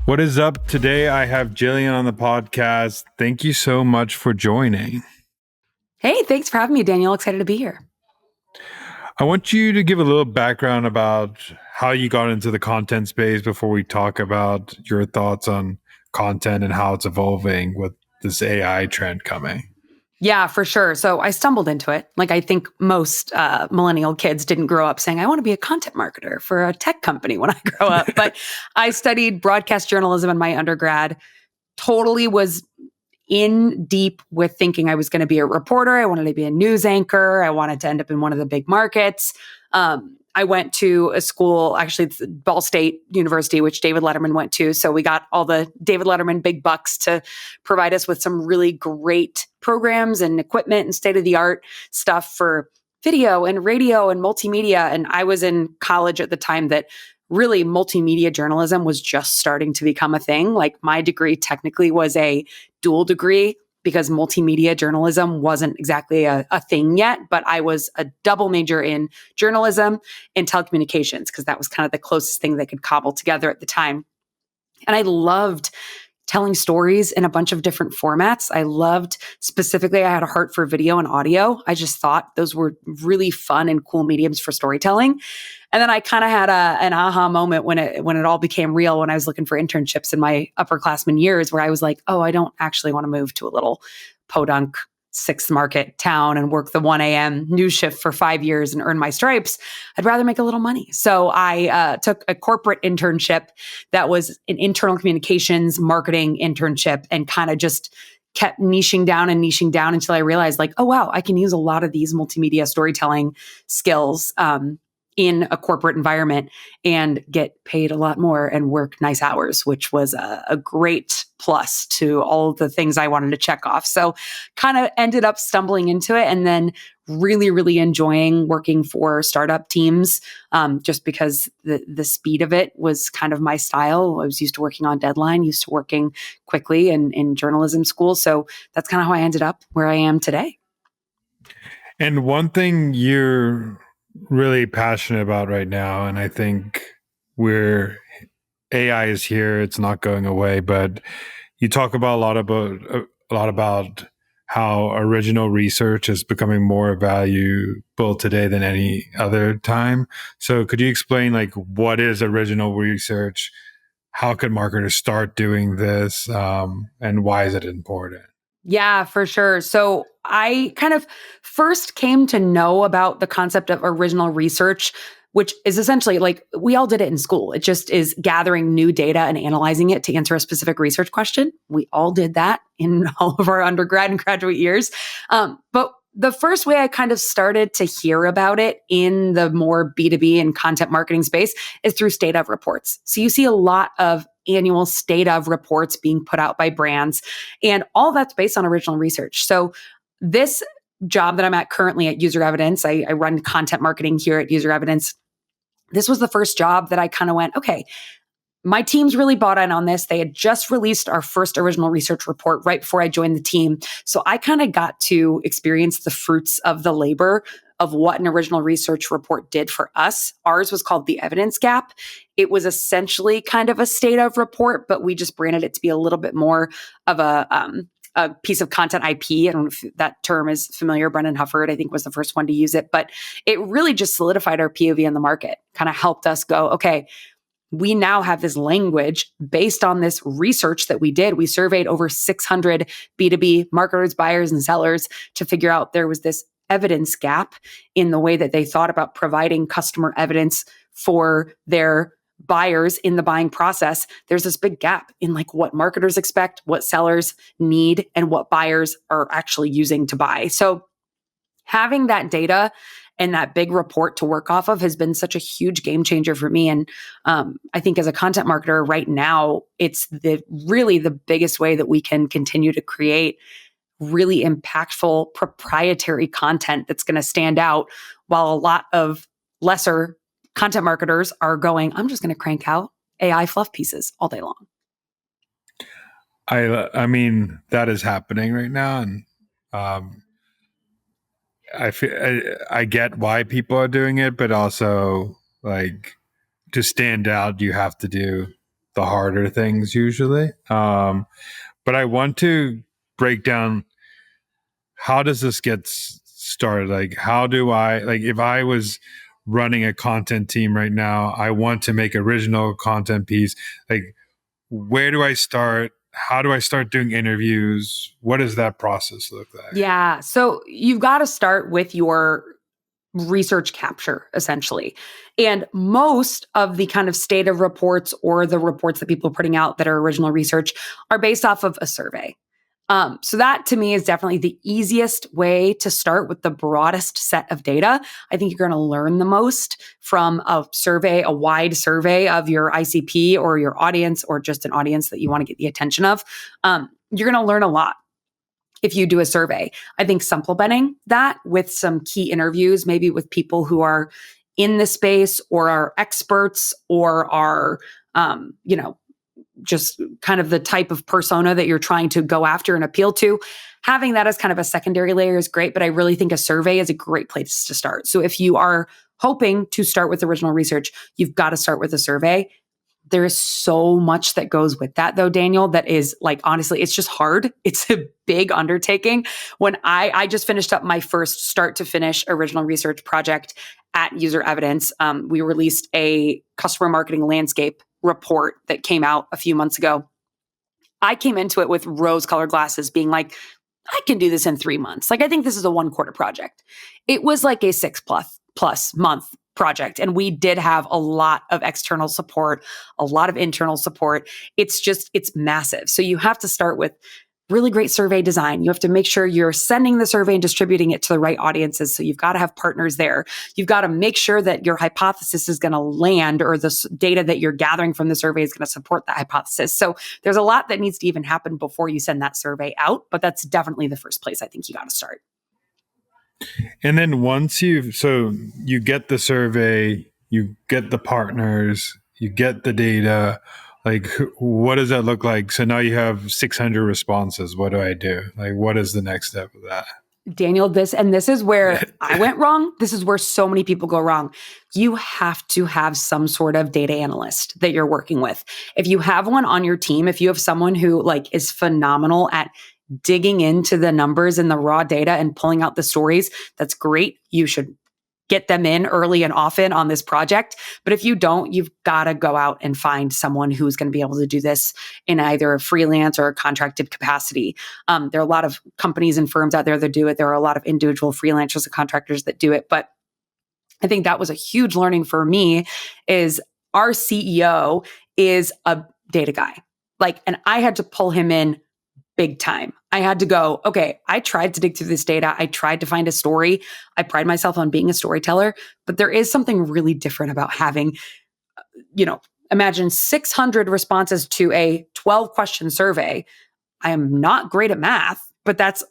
What is up? Today I have Jillian on the podcast. Thank you so much for joining. Hey, thanks for having me, Daniel. Excited to be here. I want you to give a little background about how you got into the content space before we talk about your thoughts on content and how it's evolving with this AI trend coming. Yeah, for sure. So I stumbled into it. Like I think most millennial kids didn't grow up saying, I want to be a content marketer for a tech company when I grow up. But I studied broadcast journalism in my undergrad, totally was in deep with thinking I was going to be a reporter. I wanted to be a news anchor. I wanted to end up in one of the big markets. I went to a school, actually, it's Ball State University, which David Letterman went to. So we got all the David Letterman big bucks to provide us with some really great programs and equipment and state of the art stuff for video and radio and multimedia. And I was in college at the time that really multimedia journalism was just starting to become a thing. Like my degree technically was a dual degree because multimedia journalism wasn't exactly a thing yet, but I was a double major in journalism and telecommunications because that was kind of the closest thing they could cobble together at the time. And I loved telling stories in a bunch of different formats. I loved specifically, I had a heart for video and audio. I just thought those were really fun and cool mediums for storytelling. And then I kind of had an aha moment when it all became real when I was looking for internships in my upperclassmen years where I was like, oh, I don't actually want to move to a little podunk Sixth Market town and work the 1 a.m. news shift for 5 years and earn my stripes. I'd rather make a little money. So I took a corporate internship that was an internal communications marketing internship and kind of just kept niching down until I realized like, oh, wow, I can use a lot of these multimedia storytelling skills in a corporate environment and get paid a lot more and work nice hours, which was a great plus to all of the things I wanted to check off. So kind of ended up stumbling into it and then really, really enjoying working for startup teams just because the speed of it was kind of my style. I was used to working on deadline, used to working quickly in journalism school. So that's kind of how I ended up where I am today. And one thing you're really passionate about right now, and I think we're AI is here, it's not going away, but you talk about a lot about how original research is becoming more valuable today than any other time. So could you explain like what is original research? How could marketers start doing this? And why is it important? Yeah, for sure. So I kind of first came to know about the concept of original research, which is essentially like we all did it in school. It just is gathering new data and analyzing it to answer a specific research question. We all did that in all of our undergrad and graduate years. But the first way I kind of started to hear about it in the more B2B and content marketing space is through state of reports. So you see a lot of annual state of reports being put out by brands, and all that's based on original research. So this job that I'm at currently at UserEvidence, I run content marketing here at UserEvidence. This was the first job that I kind of went, okay, my team's really bought in on this. They had just released our first original research report right before I joined the team. So I kind of got to experience the fruits of the labor of what an original research report did for us. Ours was called the evidence gap. It was essentially kind of a state of report, but we just branded it to be a little bit more of a piece of content IP. I don't know if that term is familiar. Brendan Hufford, I think, was the first one to use it, but it really just solidified our POV in the market, kind of helped us go, okay, we now have this language based on this research that we did. We surveyed over 600 B2B marketers, buyers, and sellers to figure out there was this evidence gap in the way that they thought about providing customer evidence for their buyers in the buying process. There's this big gap in like what marketers expect, what sellers need, and what buyers are actually using to buy. So having that data and that big report to work off of has been such a huge game changer for me. And I think as a content marketer right now, it's really the biggest way that we can continue to create really impactful proprietary content that's going to stand out, while a lot of lesser content marketers are going, I'm just going to crank out AI fluff pieces all day long. I mean, that is happening right now. And I get why people are doing it, but also like to stand out, you have to do the harder things usually. But I want to break down, how does this get started? Like, how do I, like, if I was running a content team right now, I want to make original content piece. Like, where do I start? How do I start doing interviews? What does that process look like? Yeah. So you've got to start with your research capture, essentially. And most of the kind of state of reports or the reports that people are putting out that are original research are based off of a survey. So that to me is definitely the easiest way to start with the broadest set of data. I think you're going to learn the most from a survey, a wide survey of your ICP or your audience, or just an audience that you want to get the attention of. You're going to learn a lot if you do a survey. I think supplementing that with some key interviews, maybe with people who are in the space or are experts or are, just kind of the type of persona that you're trying to go after and appeal to. Having that as kind of a secondary layer is great, but I really think a survey is a great place to start. So if you are hoping to start with original research, you've got to start with a survey. There is so much that goes with that, though, Daniel, that is, like, honestly, it's just hard. It's a big undertaking. When I just finished up my first start to finish original research project at UserEvidence, we released a customer marketing landscape report that came out a few months ago. I came into it with rose-colored glasses, being like, I can do this in 3 months. Like, I think this is a 1-quarter project. It was like a 6+ month project. And we did have a lot of external support, a lot of internal support. It's massive. So you have to start with really great survey design. You have to make sure you're sending the survey and distributing it to the right audiences. So you've got to have partners there. You've got to make sure that your hypothesis is going to land, or the data that you're gathering from the survey is going to support that hypothesis. So there's a lot that needs to even happen before you send that survey out. But that's definitely the first place I think you got to start. And then you get the survey, you get the partners, you get the data. Like, what does that look like? So now you have 600 responses. What do I do? Like, what is the next step of that? Daniel, this is where I went wrong. This is where so many people go wrong. You have to have some sort of data analyst that you're working with. If you have one on your team, if you have someone who, like, is phenomenal at digging into the numbers and the raw data and pulling out the stories, that's great. You should get them in early and often on this project. But if you don't, you've got to go out and find someone who's going to be able to do this in either a freelance or a contracted capacity. There are a lot of companies and firms out there that do it. There are a lot of individual freelancers and contractors that do it. But I think that was a huge learning for me, is our CEO is a data guy. Like, and I had to pull him in big time. I had to go, okay, I tried to dig through this data. I tried to find a story. I pride myself on being a storyteller, but there is something really different about having, imagine 600 responses to a 12-question survey. I am not great at math, but that's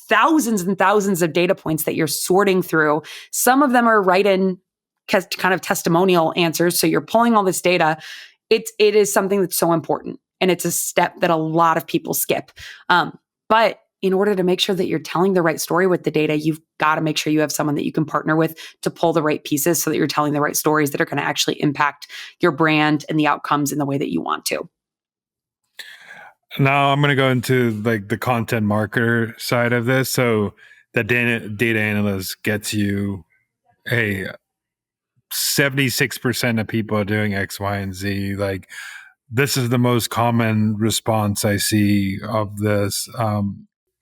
thousands and thousands of data points that you're sorting through. Some of them are write-in kind of testimonial answers. So you're pulling all this data. It is something that's so important. And it's a step that a lot of people skip. But in order to make sure that you're telling the right story with the data, you've got to make sure you have someone that you can partner with to pull the right pieces so that you're telling the right stories that are going to actually impact your brand and the outcomes in the way that you want to. Now I'm going to go into, like, the content marketer side of this. So the data analyst gets you, hey, 76% of people are doing X, Y, and Z. Like, this is the most common response I see of this.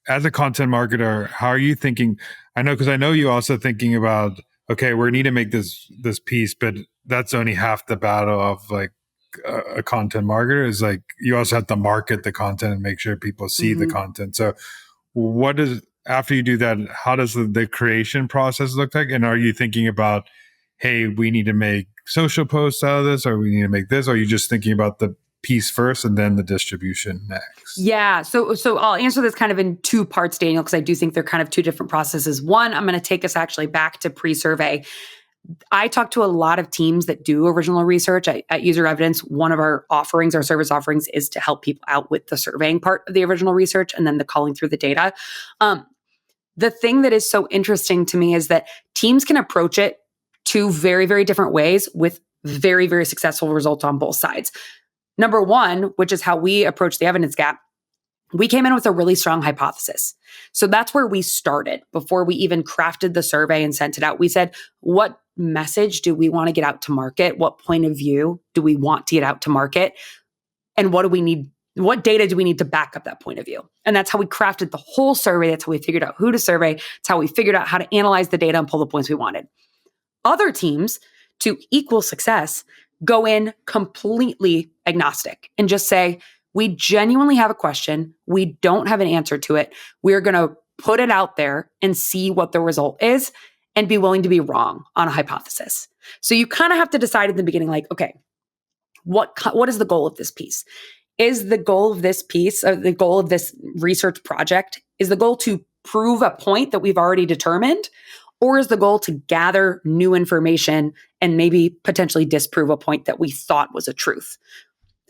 As a content marketer, how are you thinking? Because I know you also thinking about, okay, we need to make this piece, but that's only half the battle of, like, a content marketer. Is, like, you also have to market the content and make sure people see the content. So after you do that, how does the creation process look like? And are you thinking about, hey, we need to make social posts out of this, or we need to make this? Or are you just thinking about the piece first and then the distribution next? Yeah. So I'll answer this kind of in 2 parts, Daniel, because I do think they're kind of 2 different processes. One, I'm going to take us actually back to pre-survey. I talk to a lot of teams that do original research at UserEvidence. One of our offerings, our service offerings, is to help people out with the surveying part of the original research and then the culling through the data. The thing that is so interesting to me is that teams can approach it 2 very, very different ways with very, very successful results on both sides. Number one, which is how we approach the evidence gap, we came in with a really strong hypothesis. So that's where we started before we even crafted the survey and sent it out. We said, what message do we want to get out to market? What point of view do we want to get out to market? And what do we need? What data do we need to back up that point of view? And that's how we crafted the whole survey. That's how we figured out who to survey. It's how we figured out how to analyze the data and pull the points we wanted. Other teams, to equal success, go in completely agnostic and just say, we genuinely have a question. We don't have an answer to it. We're going to put it out there and see what the result is and be willing to be wrong on a hypothesis. So you kind of have to decide at the beginning, like, okay, what is the goal of this piece? Is the goal of this piece, or the goal of this research project, is the goal to prove a point that we've already determined? Or is the goal to gather new information and maybe potentially disprove a point that we thought was a truth?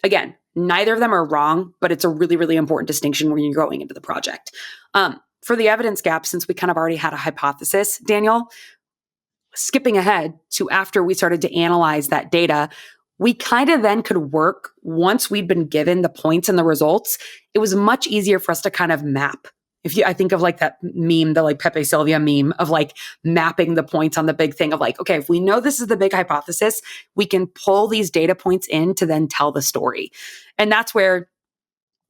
Again, neither of them are wrong, but it's a really, really important distinction when you're going into the project. For the evidence gap, since we kind of already had a hypothesis, Daniel, skipping ahead to after we started to analyze that data, we kind of then could work, once we'd been given the points and the results, it was much easier for us to kind of map. I think of like that meme, the like Pepe Sylvia meme of like mapping the points on the big thing of like, okay, if we know this is the big hypothesis, we can pull these data points in to then tell the story. And that's where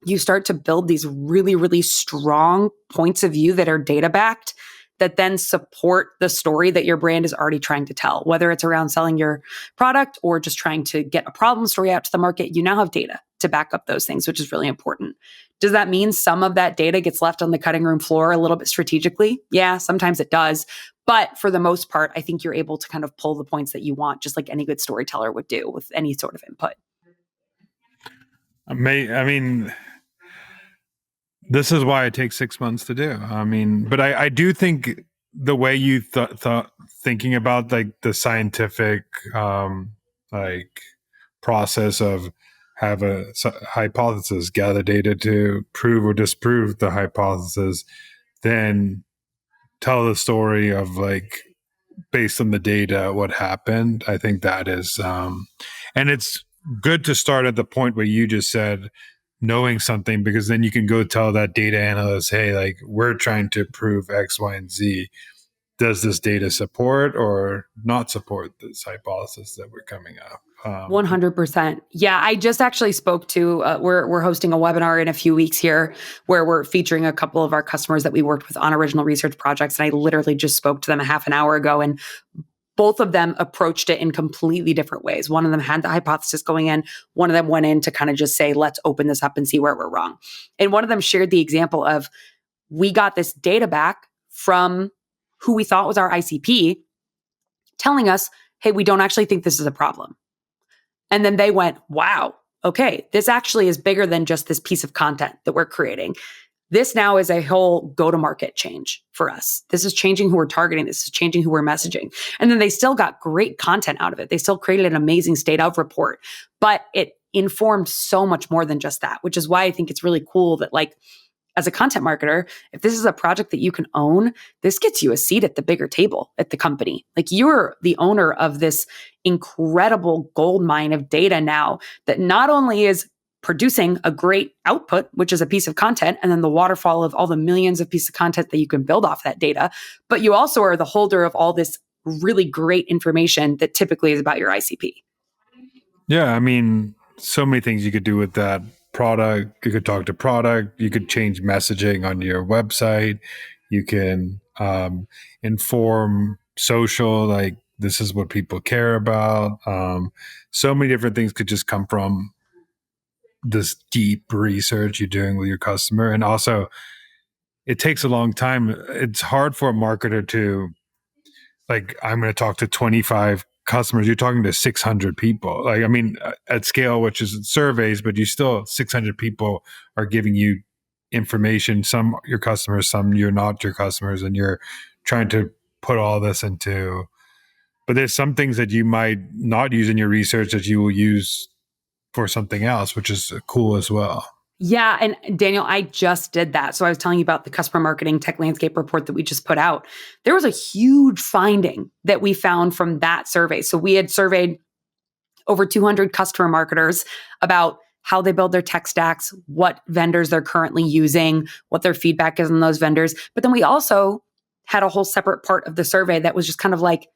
you start to build these really, really strong points of view that are data backed, that then support the story that your brand is already trying to tell, whether it's around selling your product or just trying to get a problem story out to the market. You now have data to back up those things, which is really important. Does that mean some of that data gets left on the cutting room floor a little bit strategically? Yeah, sometimes it does. But for the most part, I think you're able to kind of pull the points that you want, just like any good storyteller would do with any sort of input. I mean, this is why it takes 6 months to do. I mean, but I do think the way you thought thinking about like the scientific like process of have a hypothesis, gather data to prove or disprove the hypothesis, then tell the story of like based on the data what happened. I think that is and it's good to start at the point where you just said knowing something, because then you can go tell that data analyst, hey, like we're trying to prove X, Y, and Z. Does this data support or not support this hypothesis that we're coming up? 100%. Yeah, I just actually spoke to, we're hosting a webinar in a few weeks here where we're featuring a couple of our customers that we worked with on original research projects. And I literally just spoke to them a half an hour ago, and both of them approached it in completely different ways. One of them had the hypothesis going in. One of them went in to kind of just say, let's open this up and see where we're wrong. And one of them shared the example of, we got this data back from who we thought was our ICP telling us, hey, we don't actually think this is a problem. And then they went, wow, okay, this actually is bigger than just this piece of content that we're creating. This now is a whole go-to-market change for us. This is changing who we're targeting. This is changing who we're messaging. And then they still got great content out of it. They still created an amazing state of report, but it informed so much more than just that, which is why I think it's really cool that, like, as a content marketer, if this is a project that you can own, this gets you a seat at the bigger table at the company. Like, you're the owner of this incredible gold mine of data now that not only is producing a great output, which is a piece of content, and then the waterfall of all the millions of pieces of content that you can build off that data, but you also are the holder of all this really great information that typically is about your ICP. Yeah, I mean, so many things you could do with that product. You could talk to product. You could change messaging on your website. You can inform social, like this is what people care about. So many different things could just come from this deep research you're doing with your customer. And also, it takes a long time. It's hard for a marketer to, like, I'm going to talk to 25 customers. You're talking to 600 people. Like, I mean, at scale, which is surveys, but you still 600 people are giving you information. Some your customers, some you're not your customers, and you're trying to put all this into. But there's some things that you might not use in your research that you will use for something else, which is cool as well. Yeah. And Daniel, I just did that. So I was telling you about the customer marketing tech landscape report that we just put out. There was a huge finding that we found from that survey. So we had surveyed over 200 customer marketers about how they build their tech stacks, what vendors they're currently using, what their feedback is on those vendors. But then we also had a whole separate part of the survey that was just kind of like,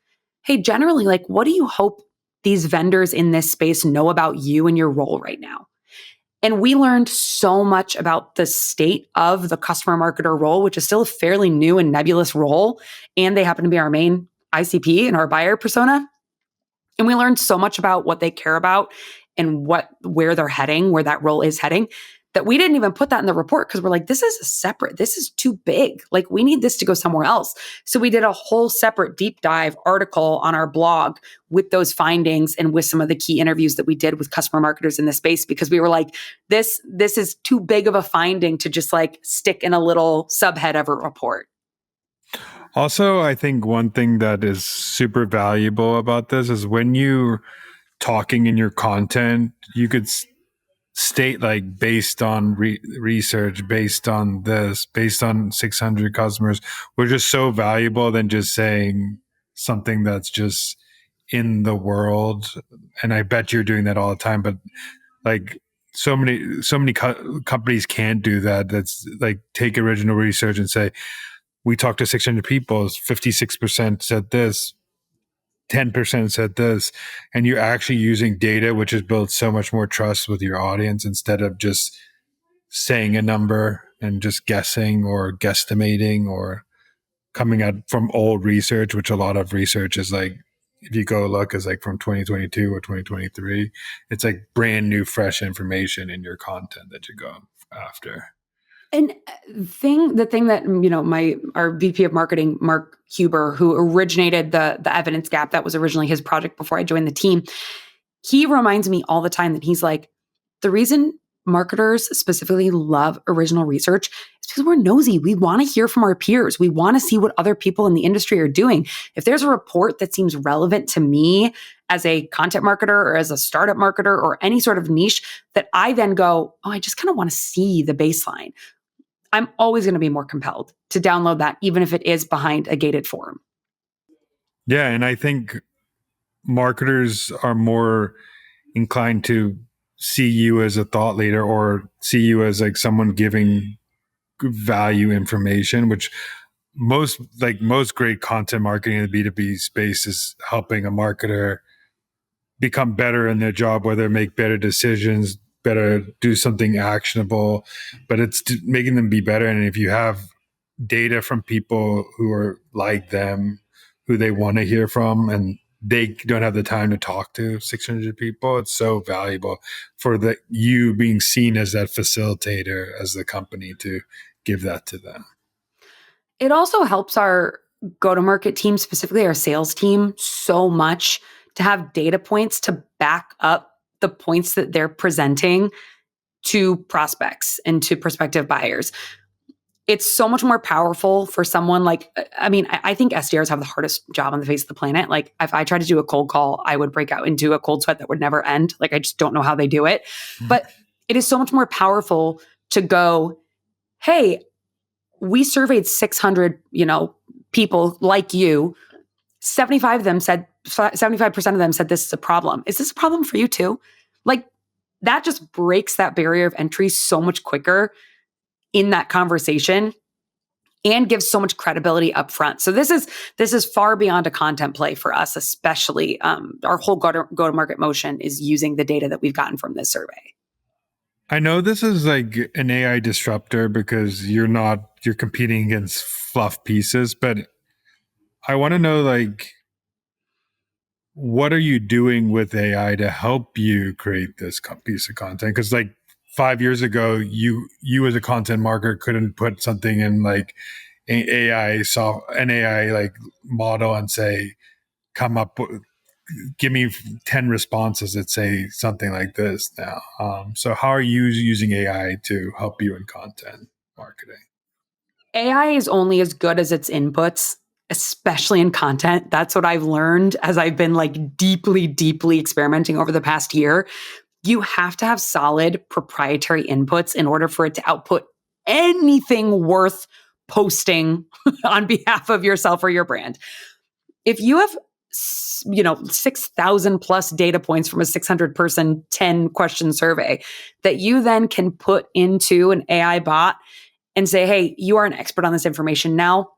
hey, generally, like, what do you hope these vendors in this space know about you and your role right now? And we learned so much about the state of the customer marketer role, which is still a fairly new and nebulous role. And they happen to be our main ICP and our buyer persona. And we learned so much about what they care about and where they're heading, where that role is heading, that we didn't even put that in the report because we're like, this is separate. This is too big. Like, we need this to go somewhere else. So we did a whole separate deep dive article on our blog with those findings and with some of the key interviews that we did with customer marketers in this space, because we were like, this is too big of a finding to just like stick in a little subhead of a report. Also, I think one thing that is super valuable about this is when you're talking in your content, you could state like based on research, based on this, based on 600 customers, which is so valuable than just saying something that's just in the world. And I bet you're doing that all the time, but like so many companies can't do that. That's like take original research and say, we talked to 600 people, 56% said this, 10% said this, and you're actually using data, which has built so much more trust with your audience instead of just saying a number and just guessing or guesstimating or coming out from old research, which a lot of research is like, if you go look, is like from 2022 or 2023. It's like brand new, fresh information in your content that you go after. And the thing that, you know, our VP of marketing, Mark Huber, who originated the evidence gap, that was originally his project before I joined the team. He reminds me all the time that he's like, the reason marketers specifically love original research is because we're nosy. We want to hear from our peers. We want to see what other people in the industry are doing. If there's a report that seems relevant to me as a content marketer or as a startup marketer or any sort of niche, that I then go, oh, I just kind of want to see the baseline, I'm always going to be more compelled to download that, even if it is behind a gated form. Yeah. And I think marketers are more inclined to see you as a thought leader or see you as like someone giving value information, which most great content marketing in the B2B space is helping a marketer become better in their job, whether make better decisions, better do something actionable, but it's making them be better. And if you have data from people who are like them, who they want to hear from, and they don't have the time to talk to 600 people, it's so valuable for you being seen as that facilitator as the company to give that to them. It also helps our go-to-market team, specifically our sales team, so much to have data points to back up the points that they're presenting to prospects and to prospective buyers. It's so much more powerful for someone like, I mean, I think SDRs have the hardest job on the face of the planet. Like, if I tried to do a cold call, I would break out into a cold sweat that would never end. Like, I just don't know how they do it. But it is so much more powerful to go, hey, we surveyed 600, people like you. 75% of them said this is a problem. Is this a problem for you too? Like, that just breaks that barrier of entry so much quicker in that conversation and gives so much credibility up front. So this is far beyond a content play for us, especially our whole go-to-market motion is using the data that we've gotten from this survey. I know this is like an AI disruptor because you're competing against fluff pieces, but I want to know, like, what are you doing with AI to help you create this piece of content? Because like 5 years ago, you as a content marketer couldn't put something in like an AI like model and say, give me 10 responses that say something like this now. So how are you using AI to help you in content marketing? AI is only as good as its inputs, especially in content. That's what I've learned as I've been like deeply, deeply experimenting over the past year. You have to have solid proprietary inputs in order for it to output anything worth posting on behalf of yourself or your brand. If you have 6,000 plus data points from a 600 person 10 question survey that you then can put into an AI bot and say, hey, you are an expert on this information. Now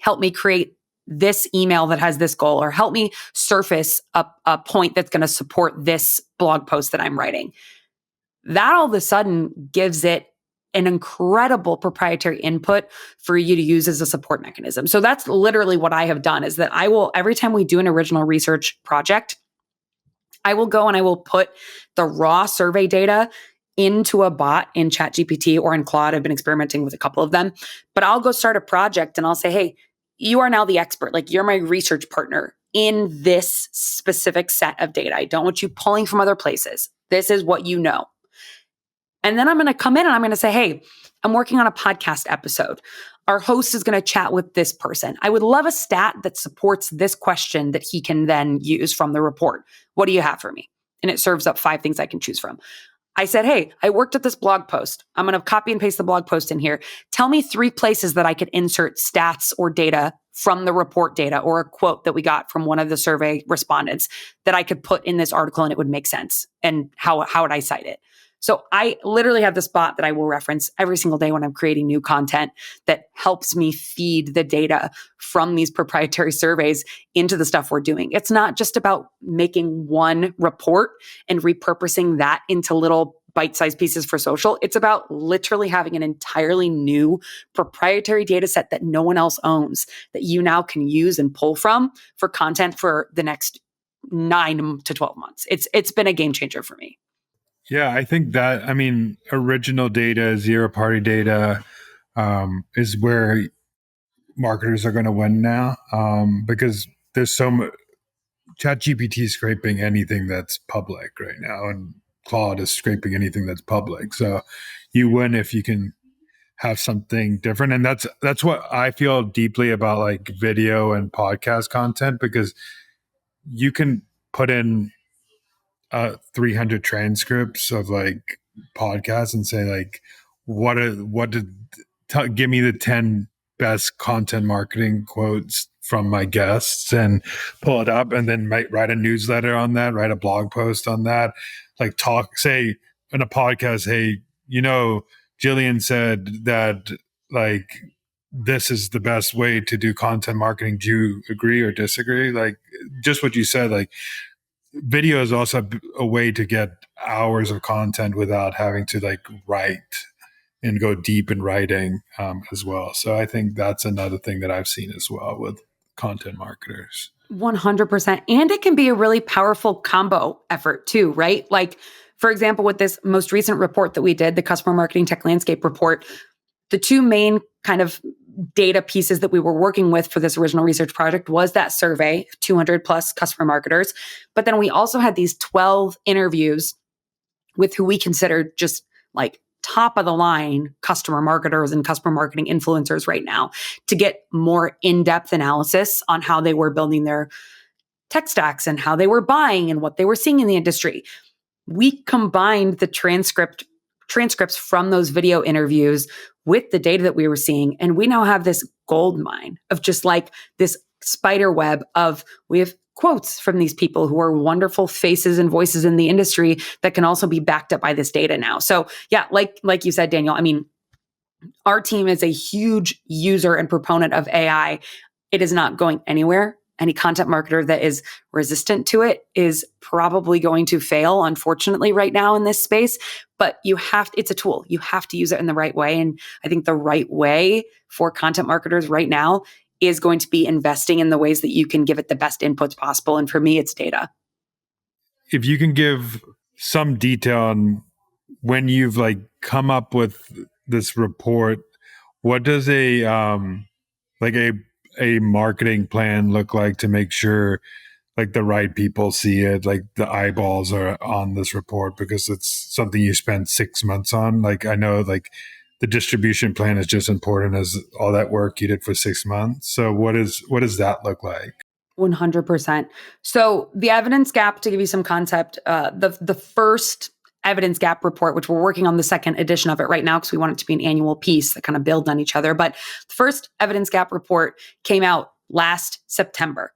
help me create this email that has this goal, or help me surface a point that's going to support this blog post that I'm writing. That all of a sudden gives it an incredible proprietary input for you to use as a support mechanism. So that's literally what I have done, is that I will, every time we do an original research project, I will go and I will put the raw survey data into a bot in ChatGPT or in Claude. I've been experimenting with a couple of them, but I'll go start a project and I'll say, hey, you are now the expert. Like, you're my research partner in this specific set of data. I don't want you pulling from other places. This is what you know. And then I'm going to come in and I'm going to say, hey, I'm working on a podcast episode. Our host is going to chat with this person. I would love a stat that supports this question that he can then use from the report. What do you have for me? And it serves up 5 things I can choose from. I said, hey, I worked at this blog post. I'm going to copy and paste the blog post in here. Tell me 3 places that I could insert stats or data from the report data, or a quote that we got from one of the survey respondents that I could put in this article and it would make sense. And how would I cite it? So I literally have this bot that I will reference every single day when I'm creating new content that helps me feed the data from these proprietary surveys into the stuff we're doing. It's not just about making one report and repurposing that into little bite-sized pieces for social. It's about literally having an entirely new proprietary data set that no one else owns, that you now can use and pull from for content for the next 9 to 12 months. It's been a game changer for me. Yeah, I think that, I mean, original data, zero party data is where marketers are going to win now, because there's so much. ChatGPT is scraping anything that's public right now, and Claude is scraping anything that's public. So you win if you can have something different. And that's what I feel deeply about, like, video and podcast content, because you can put in 300 transcripts of, like, podcasts and say, like, give me the 10 best content marketing quotes from my guests, and pull it up, and then might write a newsletter on that, write a blog post on that, like, say in a podcast, hey, Jillian said that, like, this is the best way to do content marketing. Do you agree or disagree? Like, just what you said, like, video is also a way to get hours of content without having to, like, write and go deep in writing as well. So I think that's another thing that I've seen as well with content marketers. 100%. And it can be a really powerful combo effort too, right? Like, for example, with this most recent report that we did, the customer marketing tech landscape report, the 2 main kind of data pieces that we were working with for this original research project was that survey, 200 plus customer marketers. But then we also had these 12 interviews with who we considered just like top of the line customer marketers and customer marketing influencers right now, to get more in-depth analysis on how they were building their tech stacks and how they were buying and what they were seeing in the industry. We combined the transcripts from those video interviews with the data that we were seeing. And we now have this gold mine of just like this spider web of, we have quotes from these people who are wonderful faces and voices in the industry that can also be backed up by this data now. So yeah, like you said, Daniel, I mean, our team is a huge user and proponent of AI. It is not going anywhere. Any content marketer that is resistant to it is probably going to fail, unfortunately, right now in this space. But it's a tool. You have to use it in the right way. And I think the right way for content marketers right now is going to be investing in the ways that you can give it the best inputs possible. And for me, it's data. If you can give some detail on when you've, like, come up with this report, what does a marketing plan look like to make sure, like, the right people see it, like the eyeballs are on this report, because it's something you spend 6 months on? Like, I know, like, the distribution plan is just important as all that work you did for 6 months. So what does that look like? 100%. So the evidence gap, to give you some concept, the first evidence gap report, which we're working on the second edition of it right now because we want it to be an annual piece that kind of builds on each other. But the first evidence gap report came out last September.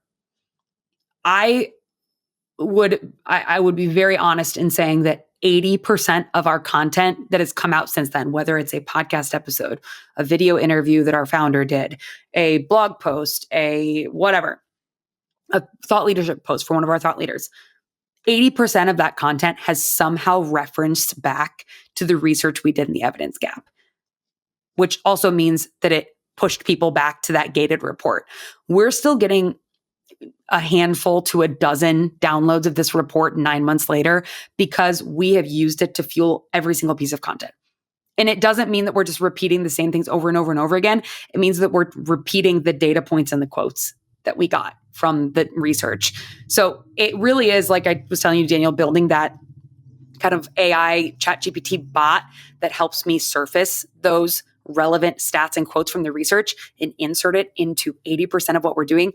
I I would be very honest in saying that 80% of our content that has come out since then, whether it's a podcast episode, a video interview that our founder did, a blog post, a whatever, a thought leadership post for one of our thought leaders, 80% of that content has somehow referenced back to the research we did in the evidence gap, which also means that it pushed people back to that gated report. We're still getting a handful to a dozen downloads of this report 9 months later because we have used it to fuel every single piece of content. And it doesn't mean that we're just repeating the same things over and over and over again. It means that we're repeating the data points and the quotes that we got from the research. So it really is, like I was telling you, Daniel, building that kind of AI ChatGPT bot that helps me surface those relevant stats and quotes from the research and insert it into 80% of what we're doing.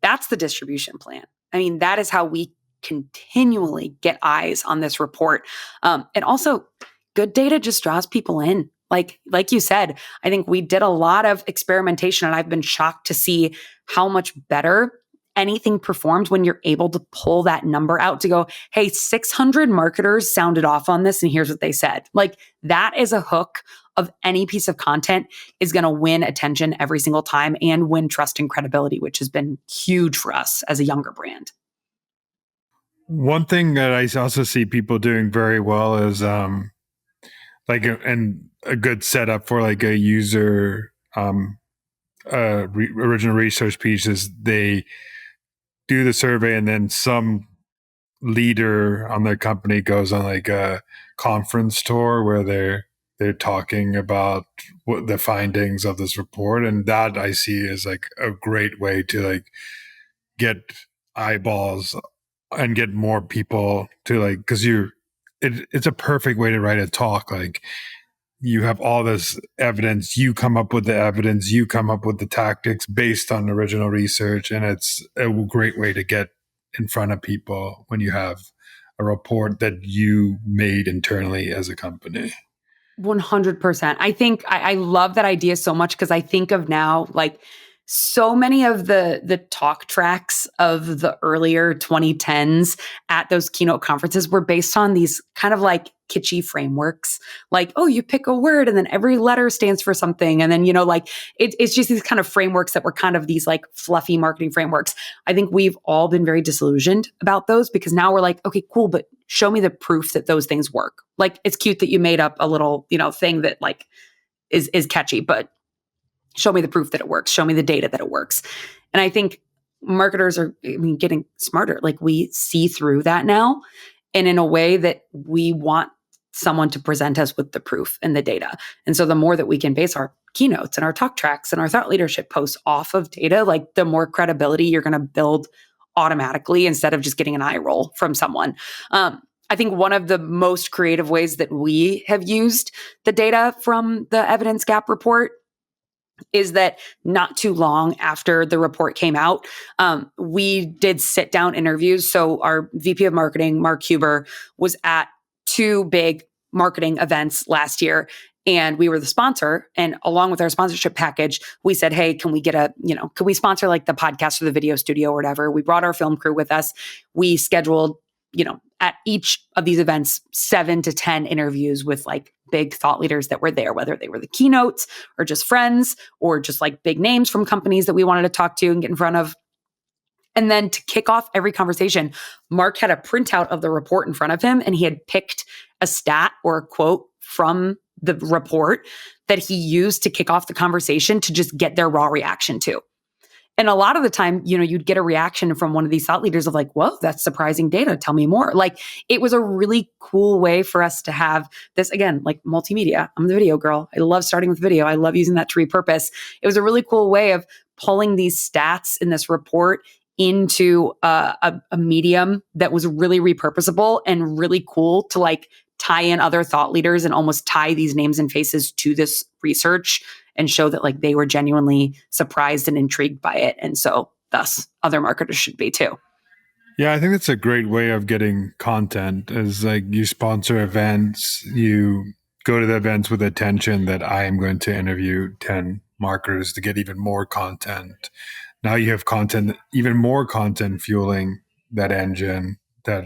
That's the distribution plan. I mean, that is how we continually get eyes on this report. And also, good data just draws people in. Like you said, I think we did a lot of experimentation, and I've been shocked to see how much better anything performed when you're able to pull that number out to go, hey, 600 marketers sounded off on this, and here's what they said. Like, that is a hook of any piece of content is going to win attention every single time and win trust and credibility, which has been huge for us as a younger brand. One thing that I also see people doing very well is a good setup for like a user original research piece is they do the survey, and then some leader on their company goes on like a conference tour where they're talking about what the findings of this report, and that I see is like a great way to like get eyeballs and get more people to like, because it's a perfect way to write a talk. Like, you have all this evidence, you come up with the evidence, you come up with the tactics based on original research, and it's a great way to get in front of people when you have a report that you made internally as a company. 100%. I think I love that idea so much because I think of now, like, so many of the talk tracks of the earlier 2010s at those keynote conferences were based on these kind of like kitschy frameworks. Like, oh, you pick a word and then every letter stands for something. And then, like it's just these kind of frameworks that were kind of these like fluffy marketing frameworks. I think we've all been very disillusioned about those because now we're like, okay, cool, but show me the proof that those things work. Like, it's cute that you made up a little, thing that like is catchy, but show me the proof that it works. Show me the data that it works. And I think marketers are getting smarter. Like, we see through that now, and in a way that we want someone to present us with the proof and the data. And so the more that we can base our keynotes and our talk tracks and our thought leadership posts off of data, like the more credibility you're going to build automatically instead of just getting an eye roll from someone. I think one of the most creative ways that we have used the data from the evidence gap report is that not too long after the report came out, we did sit down interviews. So our VP of marketing, Mark Huber, was at 2 big marketing events last year, and we were the sponsor. And along with our sponsorship package, we said, hey, can we get can we sponsor like the podcast or the video studio or whatever? We brought our film crew with us. We scheduled, at each of these events, 7 to 10 interviews with like big thought leaders that were there, whether they were the keynotes or just friends or just like big names from companies that we wanted to talk to and get in front of. And then to kick off every conversation, Mark had a printout of the report in front of him, and he had picked a stat or a quote from the report that he used to kick off the conversation to just get their raw reaction to. And a lot of the time, you'd get a reaction from one of these thought leaders of like, whoa, that's surprising data. Tell me more. Like, it was a really cool way for us to have this, again, like multimedia. I'm the video girl. I love starting with video. I love using that to repurpose. It was a really cool way of pulling these stats in this report into a medium that was really repurposable and really cool to like tie in other thought leaders and almost tie these names and faces to this research and show that like they were genuinely surprised and intrigued by it. And so thus other marketers should be too. Yeah, I think that's a great way of getting content is like you sponsor events, you go to the events with attention that I am going to interview 10 marketers to get even more content. Now you have content, even more content fueling that engine that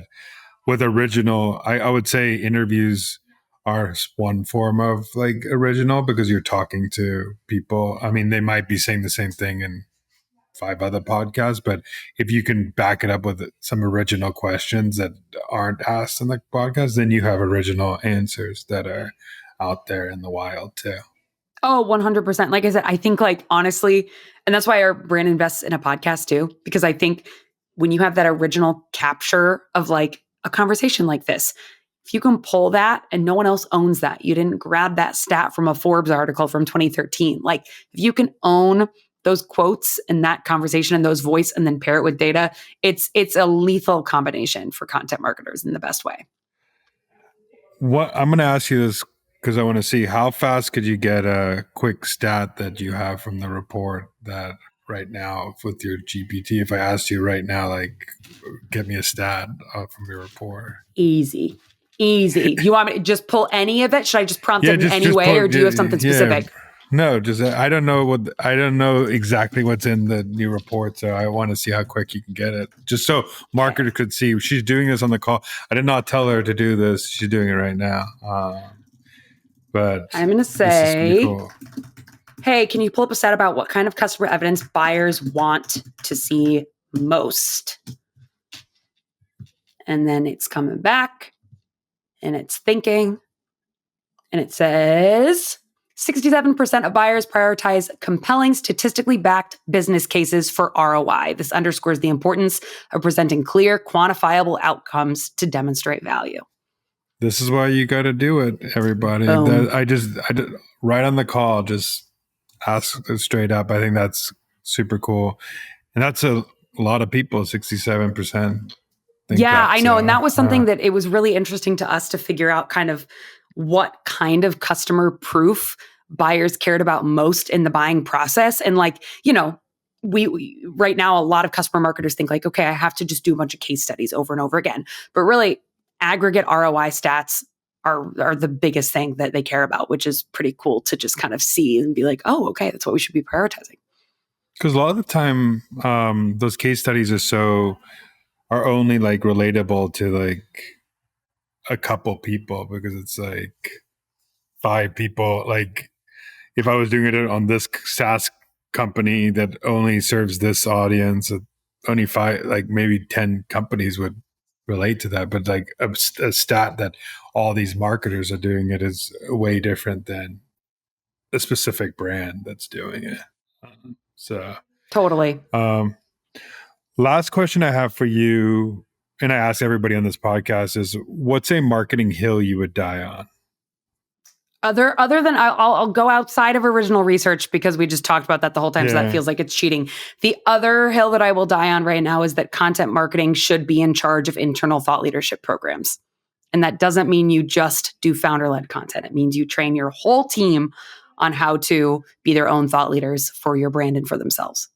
with original, I would say interviews are one form of like original because you're talking to people. I mean, they might be saying the same thing in five other podcasts, but if you can back it up with some original questions that aren't asked in the podcast, then you have original answers that are out there in the wild too. Oh, 100%. Like I said, I think like honestly, and that's why our brand invests in a podcast too, because I think when you have that original capture of like a conversation like this, if you can pull that and no one else owns that, you didn't grab that stat from a Forbes article from 2013. Like if you can own those quotes and that conversation and those voice and then pair it with data, it's a lethal combination for content marketers in the best way. What I'm going to ask you this because I want to see how fast could you get a quick stat that you have from the report that right now with your GPT. If I asked you right now, like, get me a stat from your report. Easy. Do you want me to just pull any of it? Should I just prompt it in any way, pull, or do you have something specific? No, just I don't know exactly what's in the new report, so I want to see how quick you can get it. Just so marketer could see she's doing this on the call. I did not tell her to do this; she's doing it right now. But I'm going to say, cool. Hey, can you pull up a stat about what kind of customer evidence buyers want to see most? And then it's coming back, and it's thinking, and it says 67% of buyers prioritize compelling, statistically backed business cases for ROI. This underscores the importance of presenting clear, quantifiable outcomes to demonstrate value. This is why you got to do it, everybody. I just right on the call, just ask straight up. I think that's super cool. And that's a lot of people, 67%. Yeah, I know. And that was something that it was really interesting to us to figure out kind of what kind of customer proof buyers cared about most in the buying process. And like, you know, we right now, a lot of customer marketers think like, okay, I have to just do a bunch of case studies over and over again. But really, aggregate ROI stats are the biggest thing that they care about, which is pretty cool to just kind of see and be like, oh, okay, that's what we should be prioritizing. Because a lot of the time, those case studies are only like relatable to like a couple people because it's like 5 people. Like if I was doing it on this SaaS company that only serves this audience, only 5, like maybe 10 companies would relate to that. But like a stat that all these marketers are doing it is way different than a specific brand that's doing it. So totally. Last question I have for you, and I ask everybody on this podcast, is what's a marketing hill you would die on? Other than I'll go outside of original research because we just talked about that the whole time. Yeah. So that feels like it's cheating. The other hill that I will die on right now is that content marketing should be in charge of internal thought leadership programs. And that doesn't mean you just do founder-led content. It means you train your whole team on how to be their own thought leaders for your brand and for themselves.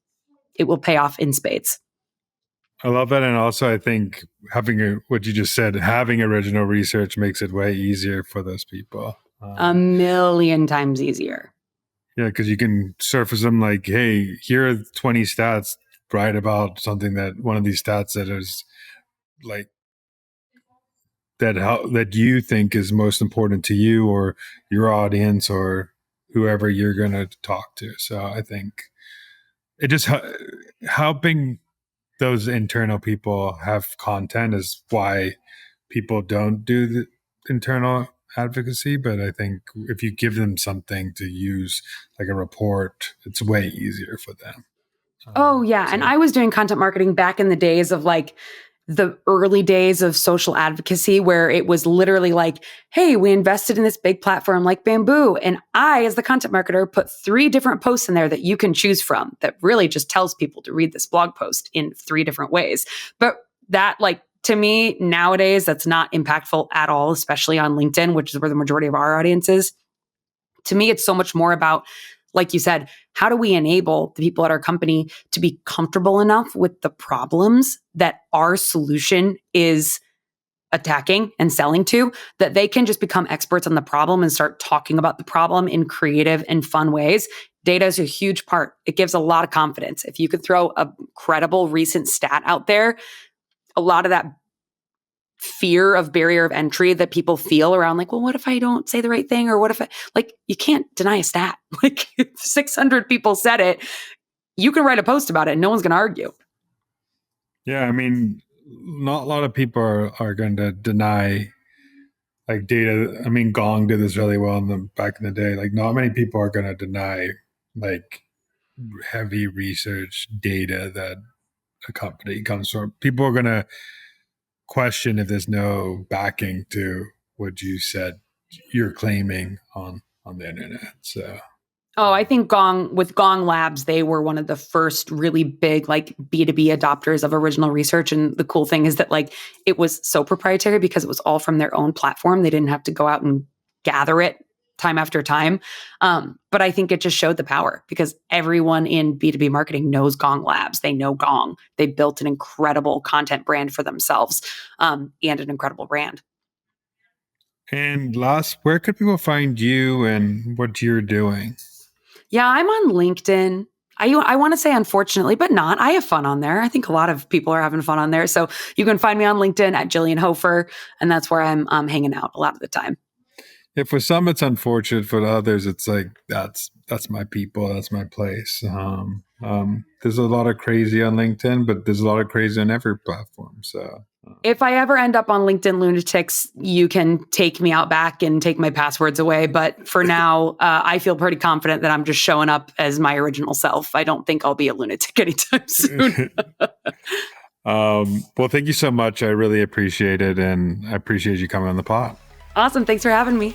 It will pay off in spades. I love that. And also I think what you just said, having original research makes it way easier for those people. A million times easier. Yeah, because you can surface them like, hey, here are 20 stats, write about something that one of these stats that is like that you think is most important to you or your audience or whoever you're going to talk to. So I think it just helping those internal people have content is why people don't do the internal advocacy. But I think if you give them something to use, like a report, it's way easier for them. Oh, yeah. And I was doing content marketing back in the days of like the early days of social advocacy where it was literally like, hey, we invested in this big platform like Bamboo. And I, as the content marketer, put 3 different posts in there that you can choose from that really just tells people to read this blog post in 3 different ways. But that, like, to me, nowadays, that's not impactful at all, especially on LinkedIn, which is where the majority of our audience is. To me, it's so much more about, like you said, how do we enable the people at our company to be comfortable enough with the problems that our solution is attacking and selling to, that they can just become experts on the problem and start talking about the problem in creative and fun ways. Data is a huge part. It gives a lot of confidence. If you could throw a credible recent stat out there, a lot of that fear of barrier of entry that people feel around like, well, what if I don't say the right thing? Or what if you can't deny a stat. Like if 600 people said it, you can write a post about it and no one's going to argue. Yeah, I mean, not a lot of people are going to deny like data. I mean, Gong did this really well back in the day. Like, not many people are going to deny like heavy research data that a company comes from. People are going to question if there's no backing to what you said you're claiming on the internet. So Oh, I think with Gong Labs, they were one of the first really big like B2B adopters of original research. And the cool thing is that like it was so proprietary because it was all from their own platform. They didn't have to go out and gather it time after time. But I think it just showed the power because everyone in B2B marketing knows Gong Labs. They know Gong. They built an incredible content brand for themselves and an incredible brand. and last, where could people find you and what you're doing? Yeah, I'm on LinkedIn. I want to say unfortunately, but not. I have fun on there. I think a lot of people are having fun on there. So you can find me on LinkedIn at Jillian Hoefer, and that's where I'm hanging out a lot of the time. Yeah, for some it's unfortunate. For others, it's like that's my people, that's my place. There's a lot of crazy on LinkedIn, but there's a lot of crazy on every platform. So If I ever end up on LinkedIn Lunatics, you can take me out back and take my passwords away. But for now, I feel pretty confident that I'm just showing up as my original self. I don't think I'll be a lunatic anytime soon. well, thank you so much. I really appreciate it, and I appreciate you coming on the pod. Awesome. Thanks for having me.